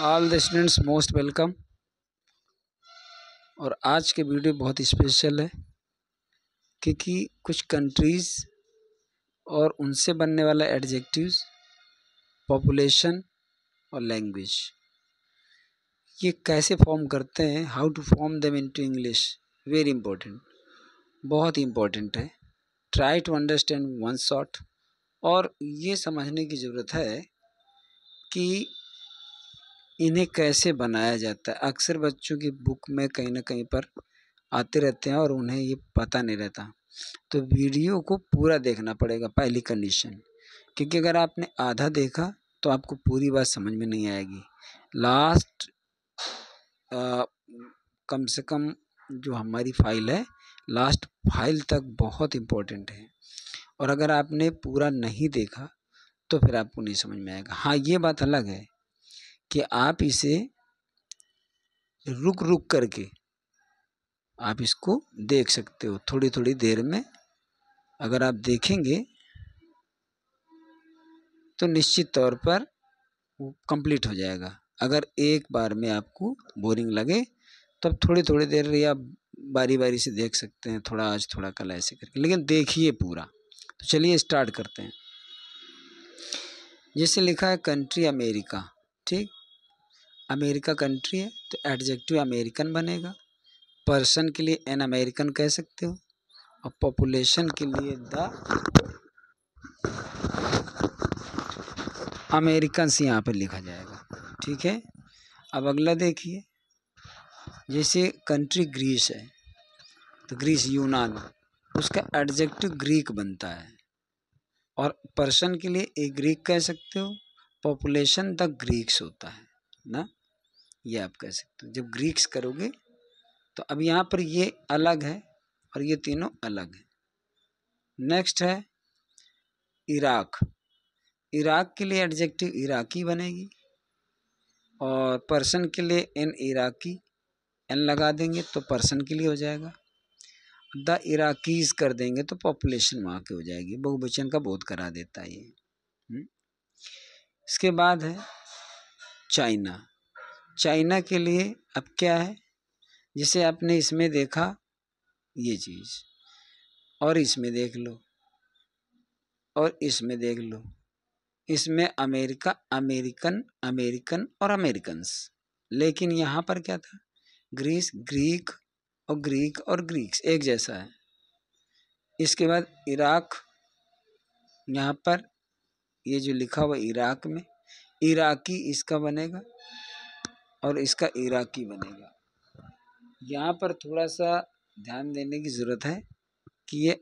All the students most welcome. और आज के वीडियो बहुत स्पेशल है क्योंकि कुछ कंट्रीज़ और उनसे बनने वाला एडजेक्टिव्स, पॉपुलेशन और लैंग्वेज, ये कैसे फॉर्म करते हैं, how to form them into English, very important, बहुत इंपॉर्टेंट है। Try to understand one shot. और ये समझने की ज़रूरत है कि इन्हें कैसे बनाया जाता है। अक्सर बच्चों की बुक में कहीं ना कहीं पर आते रहते हैं और उन्हें ये पता नहीं रहता, तो वीडियो को पूरा देखना पड़ेगा, पहली कंडीशन। क्योंकि अगर आपने आधा देखा तो आपको पूरी बात समझ में नहीं आएगी। लास्ट कम से कम जो हमारी फाइल है, लास्ट फाइल तक बहुत इम्पोर्टेंट है। और अगर आपने पूरा नहीं देखा तो फिर आपको नहीं समझ में आएगा। हाँ, ये बात अलग है कि आप इसे रुक रुक करके आप इसको देख सकते हो। थोड़ी थोड़ी देर में अगर आप देखेंगे तो निश्चित तौर पर वो कंप्लीट हो जाएगा। अगर एक बार में आपको बोरिंग लगे तब थोड़ी थोड़ी देर या बारी बारी से देख सकते हैं, थोड़ा आज थोड़ा कल ऐसे करके, लेकिन देखिए पूरा। तो चलिए स्टार्ट करते हैं। जैसे लिखा है कंट्री अमेरिका, ठीक, अमेरिका कंट्री है तो एडजेक्टिव अमेरिकन बनेगा। पर्सन के लिए एन अमेरिकन कह सकते हो, और पॉपुलेशन के लिए द अमेरिकन्स यहाँ पर लिखा जाएगा। ठीक है, अब अगला देखिए। जैसे कंट्री ग्रीस है तो ग्रीस यूनान, उसका एडजेक्टिव ग्रीक बनता है। और पर्सन के लिए एक ग्रीक कह सकते हो, पॉपुलेशन द ग्रीक्स होता है ना, ये आप कह सकते हो। जब ग्रीक्स करोगे तो अब यहाँ पर ये अलग है और ये तीनों अलग है। नेक्स्ट है इराक। इराक के लिए एडजेक्टिव इराकी बनेगी, और पर्सन के लिए एन इराकी, एन लगा देंगे तो पर्सन के लिए हो जाएगा। द इराकीज कर देंगे तो पॉपुलेशन वहाँ की हो जाएगी। बहुवचन का बोध करा देता है ये। इसके बाद है चाइना। चाइना के लिए अब क्या है, जिसे आपने इसमें देखा ये चीज़, और इसमें देख लो, और इसमें देख लो, इसमें अमेरिका, अमेरिकन, अमेरिकन और अमेरिकन्स। लेकिन यहाँ पर क्या था, ग्रीस, ग्रीक और ग्रीक और ग्रीक्स एक जैसा है। इसके बाद इराक, यहाँ पर ये जो लिखा हुआ इराक में, इराकी इसका बनेगा और इसका इराकी बनेगा। यहाँ पर थोड़ा सा ध्यान देने की ज़रूरत है कि ये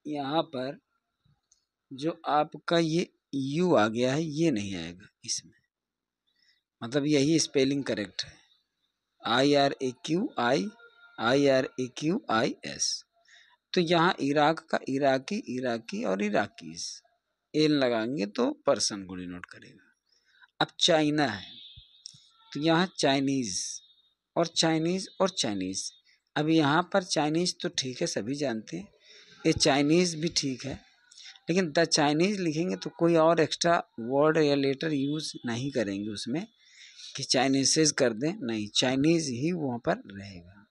यहाँ पर जो आपका ये यू आ गया है ये नहीं आएगा इसमें, मतलब यही स्पेलिंग करेक्ट है। IRAQI, IRAQIS। तो यहाँ इराक का इराकी, इराकी और इराकीज, एल लगाएंगे तो पर्सन को डिनोट करेगा। अब चाइना है तो यहाँ चाइनीज़ और चाइनीज़ और चाइनीज़। अब यहाँ पर चाइनीज़ तो ठीक है, सभी जानते हैं, ये चाइनीज़ भी ठीक है, लेकिन द चाइनीज़ लिखेंगे तो कोई और एक्स्ट्रा वर्ड या लेटर यूज़ नहीं करेंगे उसमें कि चाइनीज़ कर दें, नहीं, चाइनीज़ ही वहाँ पर रहेगा।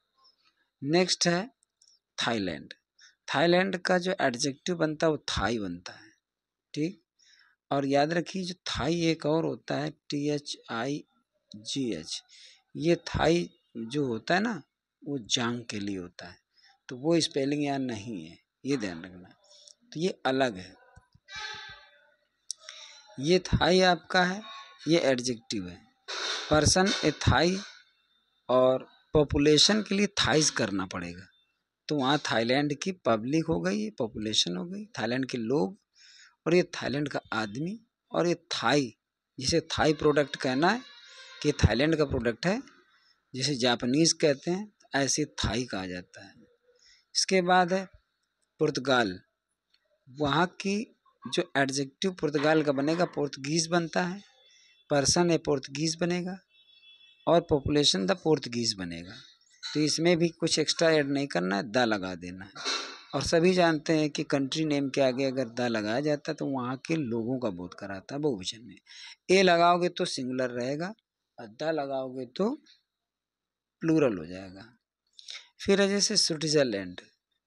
नेक्स्ट है थाईलैंड। थाईलैंड का जो एडजेक्टिव बनता है वो थाई बनता है, ठीक। और याद रखिए जो थाई एक और होता है THIGH, ये थाई जो होता है ना वो जांग के लिए होता है, तो वो स्पेलिंग यहाँ नहीं है, ये ध्यान रखना। तो ये अलग है, ये थाई आपका है, ये एडजेक्टिव है। पर्सन ए थाई, और पॉपुलेशन के लिए थाइज करना पड़ेगा, तो वहाँ थाईलैंड की पब्लिक हो गई, पॉपुलेशन हो गई, थाईलैंड के लोग, और ये थाईलैंड का आदमी, और ये थाई, जिसे थाई प्रोडक्ट कहना है कि थाईलैंड का प्रोडक्ट है, जिसे जापानीज़ कहते हैं ऐसे थाई कहा जाता है। इसके बाद है पुर्तगाल। वहाँ की जो एडजेक्टिव पुर्तगाल का बनेगा, पोर्तुगीज़ बनता है, पर्सन है पोर्तुगीज़ बनेगा, और पॉपुलेशन द पोर्तुगीज़ बनेगा। तो इसमें भी कुछ एक्स्ट्रा ऐड नहीं करना है, द लगा देना है। और सभी जानते हैं कि कंट्री नेम के आगे अगर द लगाया जाता है तो वहाँ के लोगों का बोध कराता है बहुवचन में। ए लगाओगे तो सिंगुलर रहेगा, द लगाओगे तो प्लूरल हो जाएगा। फिर है जैसे स्विट्जरलैंड,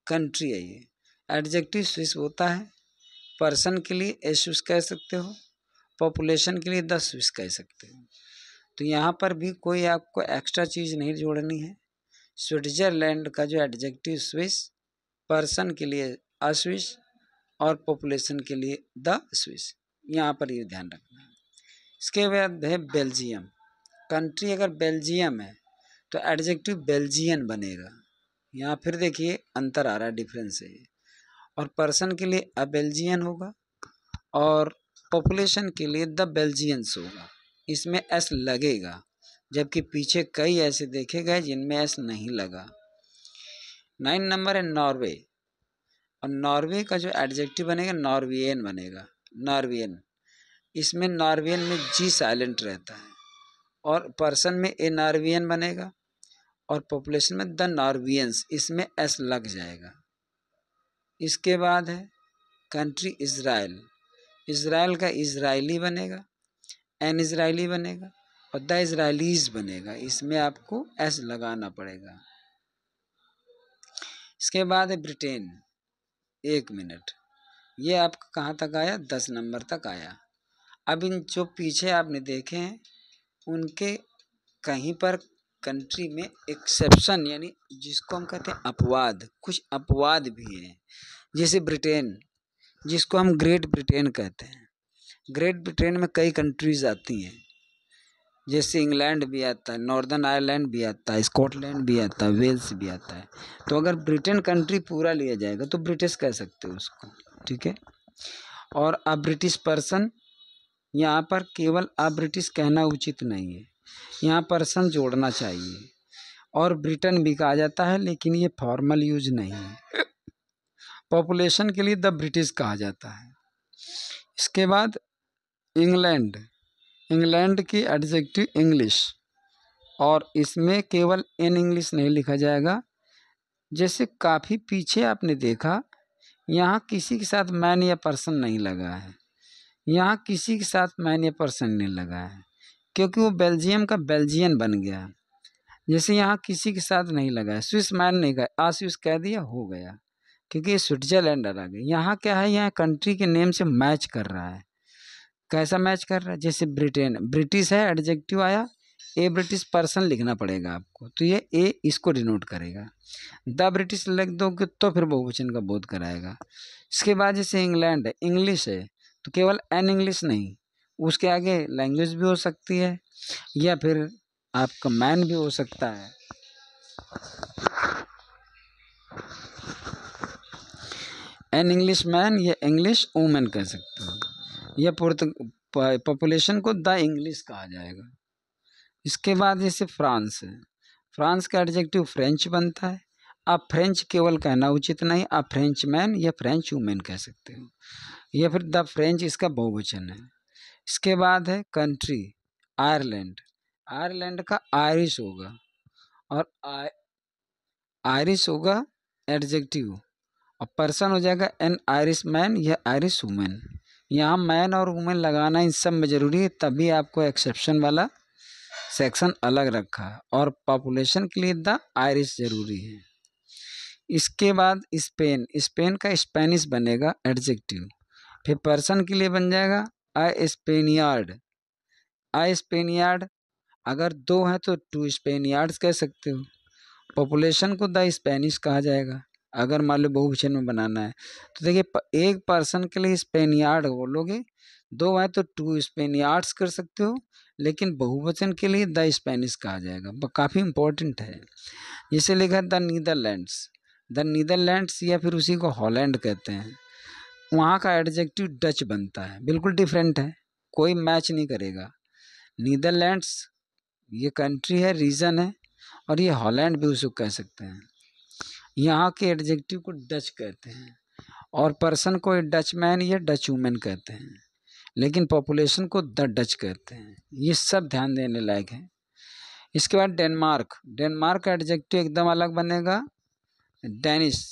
कंट्री है ये, एडजेक्टिव स्विस होता है। पर्सन के लिए ए स्विस कह सकते हो, पॉपुलेशन के लिए द स्विस कह सकते हो। तो यहाँ पर भी कोई आपको एक्स्ट्रा चीज़ नहीं जोड़नी है। स्विट्जरलैंड का जो एडजेक्टिव स्विस, पर्सन के लिए अ स्विस और पॉपुलेशन के लिए द स्विस, यहाँ पर ये ध्यान रखना है। इसके बाद है बेल्जियम, कंट्री अगर बेल्जियम है तो एडजेक्टिव बेल्जियन बनेगा। यहाँ फिर देखिए अंतर आ रहा है, डिफरेंस है ये। और पर्सन के लिए अ बेल्जियन होगा और पॉपुलेशन के लिए द बेल्जियंस होगा। इसमें एस लगेगा, जबकि पीछे कई ऐसे देखे गए जिनमें एस नहीं लगा। 9 नंबर है नॉर्वे, और नॉर्वे का जो एडजेक्टिव बनेगा नॉर्वियन बनेगा, नॉर्वियन। इसमें नॉर्वियन में जी साइलेंट रहता है और पर्सन में ए नॉर्वियन बनेगा और पॉपुलेशन में द नॉर्वियंस, इसमें एस लग जाएगा। इसके बाद है कंट्री इज़राइल, इज़राइल का इज़राइली बनेगा, एन इज़राइली बनेगा और द इज़राइलीज बनेगा, इसमें आपको एस लगाना पड़ेगा। इसके बाद है ब्रिटेन, 1 मिनट, ये आपका कहाँ तक आया, 10 नंबर तक आया। अब इन जो पीछे आपने देखे हैं उनके कहीं पर कंट्री में एक्सेप्शन, यानी जिसको हम कहते हैं अपवाद, कुछ अपवाद भी हैं। जैसे ब्रिटेन, जिसको हम ग्रेट ब्रिटेन कहते हैं। ग्रेट ब्रिटेन में कई कंट्रीज आती हैं, जैसे इंग्लैंड भी आता है, नॉर्दर्न आयरलैंड भी आता है, स्कॉटलैंड भी आता है, वेल्स भी आता है। तो अगर ब्रिटेन कंट्री पूरा लिया जाएगा तो ब्रिटिश कह सकते हो उसको, ठीक है। और अ ब्रिटिश पर्सन, यहाँ पर केवल अ ब्रिटिश कहना उचित नहीं है, यहाँ पर्सन जोड़ना चाहिए। और ब्रिटेन भी कहा जाता है, लेकिन ये फॉर्मल यूज नहीं है। पॉपुलेशन के लिए द ब्रिटिश कहा जाता है। इसके बाद इंग्लैंड, इंग्लैंड की एडजेक्टिव इंग्लिश, और इसमें केवल इन इंग्लिश नहीं लिखा जाएगा। जैसे काफ़ी पीछे आपने देखा, यहाँ किसी के साथ मैन या पर्सन नहीं लगा है, यहाँ किसी के साथ मैन या पर्सन नहीं लगा है, क्योंकि वो बेल्जियम का बेल्जियन बन गया। जैसे यहाँ किसी के साथ नहीं लगा है, स्विस मैन नहीं गया, स्विस कह दिया, हो गया, क्योंकि ये स्विट्जरलैंड आ गया। यहाँ क्या है, यहाँ कंट्री के नेम से मैच कर रहा है। कैसा मैच कर रहा है, जैसे ब्रिटेन, ब्रिटिश है, एडजेक्टिव आया, ए ब्रिटिश पर्सन लिखना पड़ेगा आपको, तो ये ए इसको डिनोट करेगा। द ब्रिटिश लिख दोगे तो फिर बहुवचन का बोध कराएगा। इसके बाद जैसे इंग्लैंड है, इंग्लिश है, तो केवल एन इंग्लिश नहीं, उसके आगे लैंग्वेज भी हो सकती है या फिर आपका मैन भी हो सकता है। एन इंग्लिश मैन या इंग्लिश वूमेन कह सकते हो, या पॉपुलेशन को द इंग्लिश कहा जाएगा। इसके बाद जैसे फ्रांस है, फ्रांस का एडजेक्टिव फ्रेंच बनता है। आप फ्रेंच केवल कहना उचित नहीं, आप फ्रेंच मैन या फ्रेंच वूमेन कह सकते हो, या फिर द फ्रेंच इसका बहुवचन है। इसके बाद है कंट्री आयरलैंड, आयरलैंड का आयरिश होगा और आयरिश होगा एडजेक्टिव, और पर्सन हो जाएगा एन आयरिश मैन या आयरिश वुमेन। यहाँ मैन और वुमेन लगाना इन सब में ज़रूरी है, तभी आपको एक्सेप्शन वाला सेक्शन अलग रखा है। और पॉपुलेशन के लिए द आयरिश ज़रूरी है। इसके बाद स्पेन, स्पेन का स्पेनिश बनेगा एडजेक्टिव, फिर पर्सन के लिए बन जाएगा अ स्पेनियार्ड, अ स्पेनियार्ड, अगर 2 हैं तो 2 स्पेनियार्ड्स कह सकते हो। पॉपुलेशन को द स्पेनिश कहा जाएगा अगर मान लो बहुवचन में बनाना है। तो देखिए एक पर्सन के लिए स्पेनियार्ड बोलोगे, 2 है तो 2 स्पेनियार्ड्स कर सकते हो, लेकिन बहुवचन के लिए द स्पेनिश कहा जाएगा। काफ़ी इंपॉर्टेंट है। जैसे लिखा है द नीदरलैंड्स, द नीदरलैंड्स या फिर उसी को हॉलैंड कहते हैं, वहाँ का एडजेक्टिव डच बनता है, बिल्कुल डिफरेंट है, कोई मैच नहीं करेगा। नीदरलैंड्स ये कंट्री है, रीजन है, और ये हॉलैंड भी उसको कह सकते हैं। यहाँ के एडजेक्टिव को डच कहते हैं और पर्सन को डच मैन या डच वूमेन कहते हैं, लेकिन पॉपुलेशन को द डच कहते हैं। ये सब ध्यान देने लायक है। इसके बाद डेनमार्क, डेनमार्क का एडजेक्टिव एकदम अलग बनेगा, डेनिश,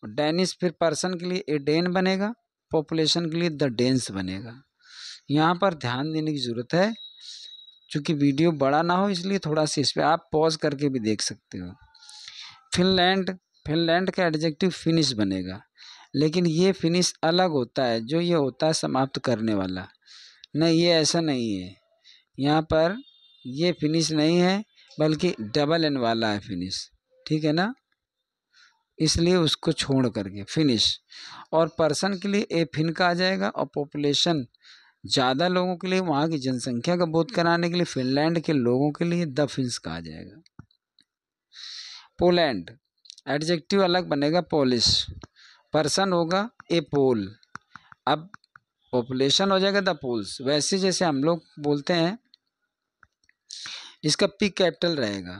और डेनिश फिर पर्सन के लिए ए डेन बनेगा, पॉपुलेशन के लिए द डेन्स बनेगा। यहाँ पर ध्यान देने की ज़रूरत है चूँकि वीडियो बड़ा ना हो इसलिए थोड़ा सा इस पर आप पॉज करके भी देख सकते हो। फिनलैंड का एडजेक्टिव फिनिश बनेगा, लेकिन ये फिनिश अलग होता है, जो ये होता है समाप्त करने वाला। नहीं, ये ऐसा नहीं है, यहाँ पर ये फिनिश नहीं है बल्कि डबल एन वाला है फिनिश, ठीक है ना, इसलिए उसको छोड़ करके फिनिश। और पर्सन के लिए ए फिन का आ जाएगा, और पॉपुलेशन ज़्यादा लोगों के लिए, वहाँ की जनसंख्या का बोध कराने के लिए फिनलैंड के लोगों के लिए द फिन्स का आ जाएगा। पोलैंड एडजेक्टिव अलग बनेगा पोलिश, पर्सन होगा ए पोल, अब पॉपुलेशन हो जाएगा द पोल्स। वैसे जैसे हम लोग बोलते हैं इसका पी कैपिटल रहेगा,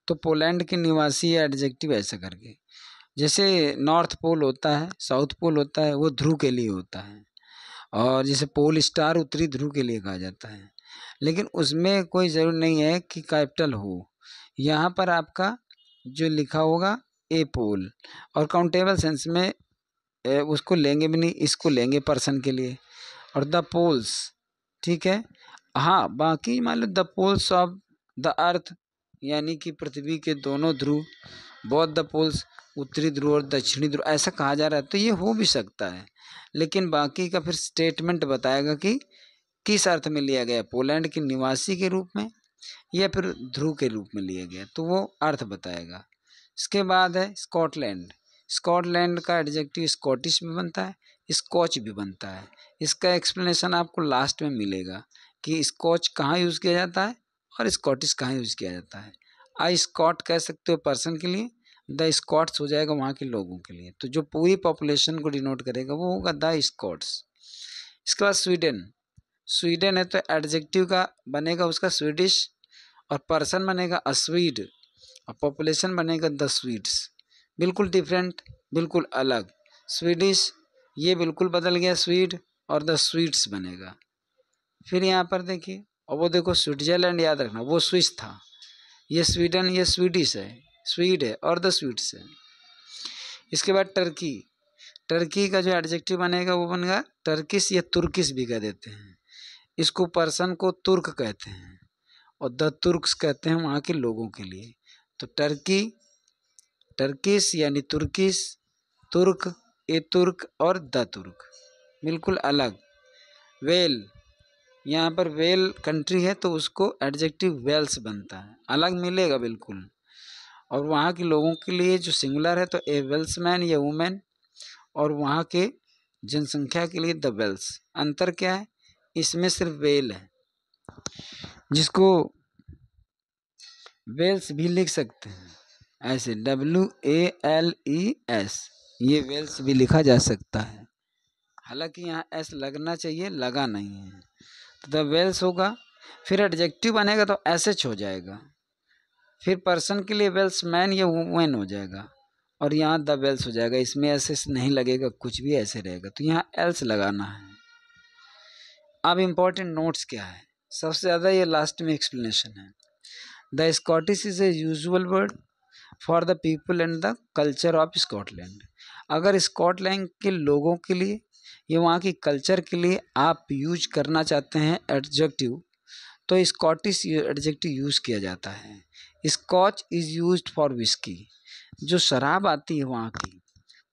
तो पोलैंड के निवासी एडजेक्टिव ऐसा करके, जैसे नॉर्थ पोल होता है, साउथ पोल होता है, वो ध्रुव के लिए होता है, और जैसे पोल स्टार उत्तरी ध्रुव के लिए कहा जाता है, लेकिन उसमें कोई ज़रूर नहीं है कि कैपिटल हो। यहाँ पर आपका जो लिखा होगा ए पोल, और काउंटेबल सेंस में उसको लेंगे भी नहीं, इसको लेंगे पर्सन के लिए, और द पोल्स, ठीक है। हाँ, बाकी मान लो the poles of the earth, यानी कि पृथ्वी के दोनों ध्रुव, बोथ द पोल्स, उत्तरी ध्रुव और दक्षिणी ध्रुव, ऐसा कहा जा रहा है तो ये हो भी सकता है, लेकिन बाकी का फिर स्टेटमेंट बताएगा कि किस अर्थ में लिया गया, पोलैंड के निवासी के रूप में या फिर ध्रुव के रूप में लिया गया, तो वो अर्थ बताएगा। इसके बाद है स्कॉटलैंड। स्कॉटलैंड का एडजेक्टिव स्कॉटिश भी बनता है, स्कॉच भी बनता है। इसका एक्सप्लेनेशन आपको लास्ट में मिलेगा कि स्कॉच कहाँ यूज़ किया जाता है और स्कॉटिश कहाँ यूज़ किया जाता है। आई स्कॉट कह सकते हो पर्सन के लिए, द स्कॉट्स हो जाएगा वहाँ के लोगों के लिए, तो जो पूरी पॉपुलेशन को डिनोट करेगा वो होगा द स्कॉट्स। इसके बाद स्वीडन। स्वीडन है तो एडजेक्टिव का बनेगा उसका स्वीडिश, और पर्सन बनेगा अस्वीड, और पॉपुलेशन बनेगा द स्वीड्स। बिल्कुल डिफरेंट, बिल्कुल अलग। स्वीडिश ये बिल्कुल बदल गया स्वीड, और द स्वीड्स बनेगा। फिर यहाँ पर देखिए, और वो देखो स्विट्जरलैंड याद रखना, वो स्विस था, ये स्वीडन, ये स्वीडिश है, स्वीड है और द स्वीड्स है। इसके बाद टर्की। टर्की का जो एडजेक्टिव बनेगा वो बनेगा टर्किश या तुर्किश भी कह देते हैं। इसको पर्सन को तुर्क कहते हैं, और द तुर्क्स कहते हैं वहाँ के लोगों के लिए। तो टर्की, टर्किश यानी तुर्किश, तुर्क, ए तुर्क और द तुर्क, बिल्कुल अलग। वेल, यहाँ पर वेल कंट्री है तो उसको एडजेक्टिव वेल्स बनता है, अलग मिलेगा बिल्कुल। और वहाँ के लोगों के लिए जो सिंगुलर है तो ए वेल्समैन या वुमेन, और वहाँ के जनसंख्या के लिए द वेल्स। अंतर क्या है, इसमें सिर्फ वेल है, जिसको वेल्स भी लिख सकते हैं ऐसे, WALES, ये वेल्स भी लिखा जा सकता है, हालांकि यहाँ एस लगना चाहिए, लगा नहीं है, तो द वेल्स होगा। फिर एडजेक्टिव बनेगा तो SH हो जाएगा, फिर पर्सन के लिए वेल्स मैन या वुमेन हो जाएगा, और यहाँ द वेल्स हो जाएगा, इसमें एस नहीं लगेगा, कुछ भी ऐसे रहेगा, तो यहाँ एल्स लगाना है। अब इम्पोर्टेंट नोट्स क्या है, सबसे ज़्यादा ये लास्ट में एक्सप्लेनेशन है। The Scottish is a usual word for the people and the culture of Scotland. अगर स्कॉटलैंड के लोगों के लिए या वहाँ की कल्चर के लिए आप यूज करना चाहते हैं एडजेक्टिव, तो स्कॉटिश एडजेक्टिव यूज़ किया जाता है। Scotch is used for whisky, जो शराब आती है वहाँ की,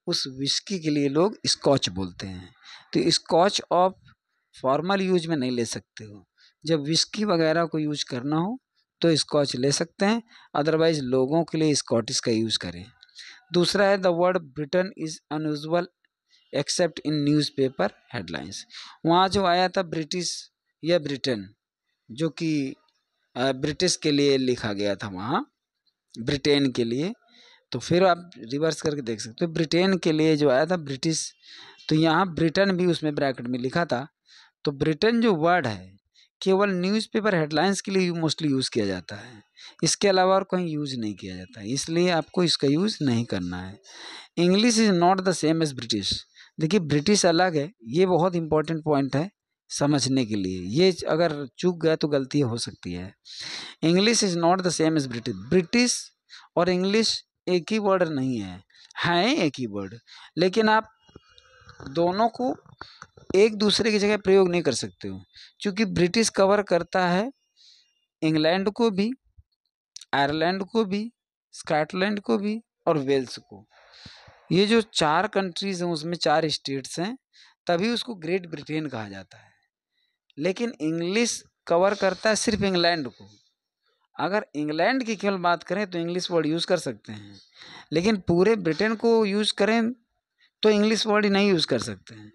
उस विस्की के लिए लोग स्कॉच बोलते हैं। तो स्कॉच ऑफ फॉर्मल यूज में नहीं ले सकते हो, जब विस्की वगैरह को यूज करना हो तो स्कॉच ले सकते हैं, अदरवाइज लोगों के लिए स्कॉटिश का यूज़ करें। दूसरा है the word Britain is unusual accept in newspaper headlines. वहाँ जो आया था ब्रिटिश या ब्रिटेन, जो कि ब्रिटिश के लिए लिखा गया था वहाँ, ब्रिटेन के लिए, तो फिर आप रिवर्स करके देख सकते हो, ब्रिटेन के लिए जो आया था ब्रिटिश, तो यहाँ ब्रिटन भी उसमें ब्रैकेट में लिखा था। तो ब्रिटेन जो वर्ड है केवल न्यूज़पेपर हेडलाइंस के लिए मोस्टली यूज़ किया जाता है, इसके अलावा और कहीं यूज़ नहीं किया जाता है, इसलिए आपको इसका यूज़ नहीं करना है। English is not the same as British. देखिए ब्रिटिश अलग है, ये बहुत इंपॉर्टेंट पॉइंट है समझने के लिए, ये अगर चूक गया तो गलती हो सकती है। English is not the same as British. British और इंग्लिश एक ही वर्ड नहीं है, हैं एक ही वर्ड, लेकिन आप दोनों को एक दूसरे की जगह प्रयोग नहीं कर सकते हो, क्योंकि ब्रिटिश कवर करता है इंग्लैंड को भी, आयरलैंड को भी, स्कॉटलैंड को भी और वेल्स को। ये जो 4 कंट्रीज हैं उसमें 4 स्टेट्स हैं, तभी उसको ग्रेट ब्रिटेन कहा जाता है। लेकिन इंग्लिश कवर करता है सिर्फ इंग्लैंड को। अगर इंग्लैंड की केवल बात करें तो इंग्लिश वर्ड यूज़ कर सकते हैं, लेकिन पूरे ब्रिटेन को यूज़ करें तो इंग्लिश वर्ड ही नहीं यूज़ कर सकते हैं।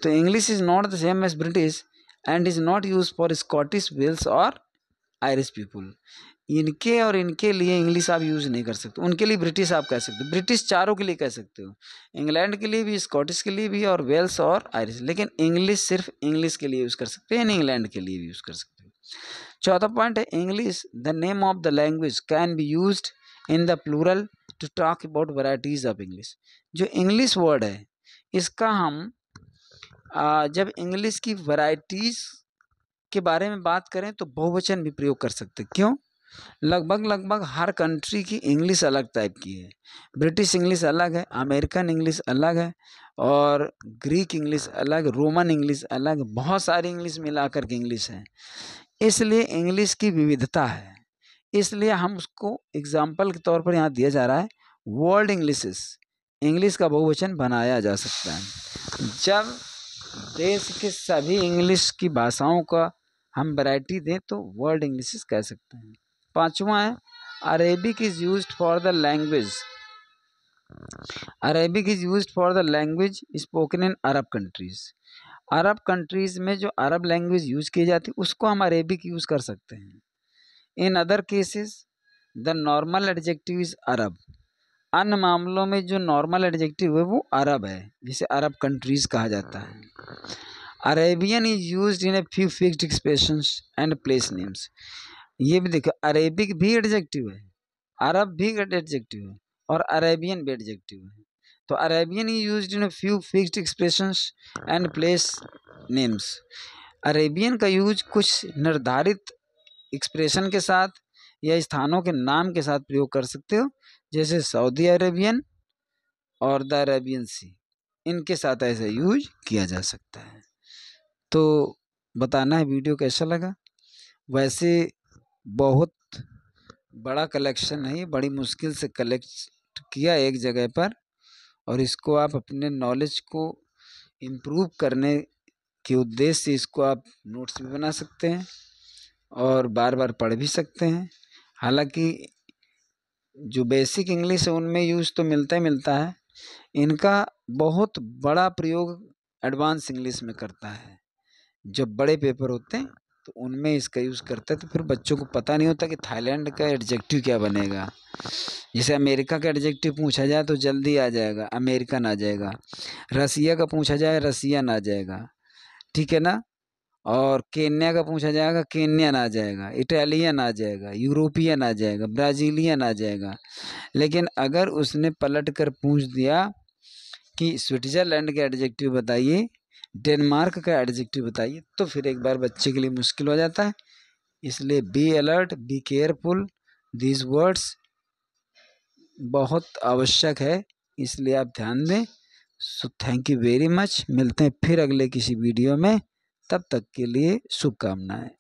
तो English is not the same as British and is not use for Scottish, Welsh और आयरिश पीपुल। इनके और इनके लिए इंग्लिश आप यूज़ नहीं कर सकते। उनके लिए ब्रिटिश आप कह सकते हो, ब्रिटिश चारों के लिए कह सकते हो, इंग्लैंड के लिए भी, स्कॉटिश के लिए भी और वेल्स और आयरिश। लेकिन इंग्लिश सिर्फ इंग्लिश के लिए यूज़ कर सकते हैं, इंग्लैंड के लिए भी यूज़ कर सकते हो। चौथा पॉइंट है English, the name of the language can be used in the plural to talk about varieties of English. जो इंग्लिश वर्ड है इसका हम जब इंग्लिश की वैराइटीज के बारे में बात करें तो बहुवचन भी प्रयोग कर सकते हैं। क्यों? लगभग हर कंट्री की इंग्लिश अलग टाइप की है। ब्रिटिश इंग्लिश अलग है, अमेरिकन इंग्लिश अलग है, और ग्रीक इंग्लिश अलग, रोमन इंग्लिश अलग, बहुत सारी इंग्लिश मिलाकर के इंग्लिश है। इसलिए इंग्लिश की विविधता है। इसलिए हम उसको एग्जाम्पल के तौर पर यहाँ दिया जा रहा है, वर्ल्ड इंग्लिशेस, इंग्लिश का बहुवचन बनाया जा सकता है। जब देश के सभी इंग्लिश की भाषाओं का हम वैरायटी दें तो वर्ल्ड इंग्लिशेस कह सकते हैं। पांचवा है Arabic is used for the language, Arabic is used for the language spoken in Arab countries. Arab countries में जो अरब लैंग्वेज यूज की जाती है उसको हम अरेबिक यूज कर सकते हैं। In other cases the normal adjective is Arab. अन्य मामलों में जो नॉर्मल एडजेक्टिव है वो अरब है, जिसे अरब कंट्रीज कहा जाता है। Arabian is used in a few fixed expressions and place names. ये भी देखो, अरेबिक भी एडजेक्टिव है, अरब भी एडजेक्टिव है और अरेबियन भी एडजेक्टिव है। तो Arabian is used in a few fixed expressions and place names. Arabian का यूज कुछ निर्धारित एक्सप्रेशन के साथ या स्थानों के नाम के साथ प्रयोग कर सकते हो, जैसे सऊदी अरेबियन और द अरेबियन सी, इनके साथ ऐसा यूज किया जा सकता है। तो बताना है वीडियो कैसा लगा। वैसे बहुत बड़ा कलेक्शन है, बड़ी मुश्किल से कलेक्ट किया एक जगह पर, और इसको आप अपने नॉलेज को इम्प्रूव करने के उद्देश्य से इसको आप नोट्स भी बना सकते हैं और बार बार पढ़ भी सकते हैं। हालांकि जो बेसिक इंग्लिश है उनमें यूज़ तो मिलता ही मिलता है, इनका बहुत बड़ा प्रयोग एडवांस इंग्लिश में करता है। जब बड़े पेपर होते हैं तो उनमें इसका यूज़ करते हैं, तो फिर बच्चों को पता नहीं होता कि थाईलैंड का एडजेक्टिव क्या बनेगा। जैसे अमेरिका का एडजेक्टिव पूछा जाए तो जल्दी आ जाएगा, अमेरिकन आ जाएगा। रसिया का पूछा जाए, रसियन आ जाएगा, ठीक है ना। और केन्या का पूछा जाएगा, केन्यन आ जाएगा, इटालियन आ जाएगा, यूरोपियन आ जाएगा, ब्राज़ीलियन आ जाएगा। लेकिन अगर उसने पलट कर पूछ दिया कि स्विट्ज़रलैंड का एडजेक्टिव बताइए, डेनमार्क का एडजेक्टिव बताइए, तो फिर एक बार बच्चे के लिए मुश्किल हो जाता है। इसलिए be alert, be careful, these words बहुत आवश्यक है, इसलिए आप ध्यान दें। So thank you very much. मिलते हैं फिर अगले किसी वीडियो में, तब तक के लिए शुभकामनाएं।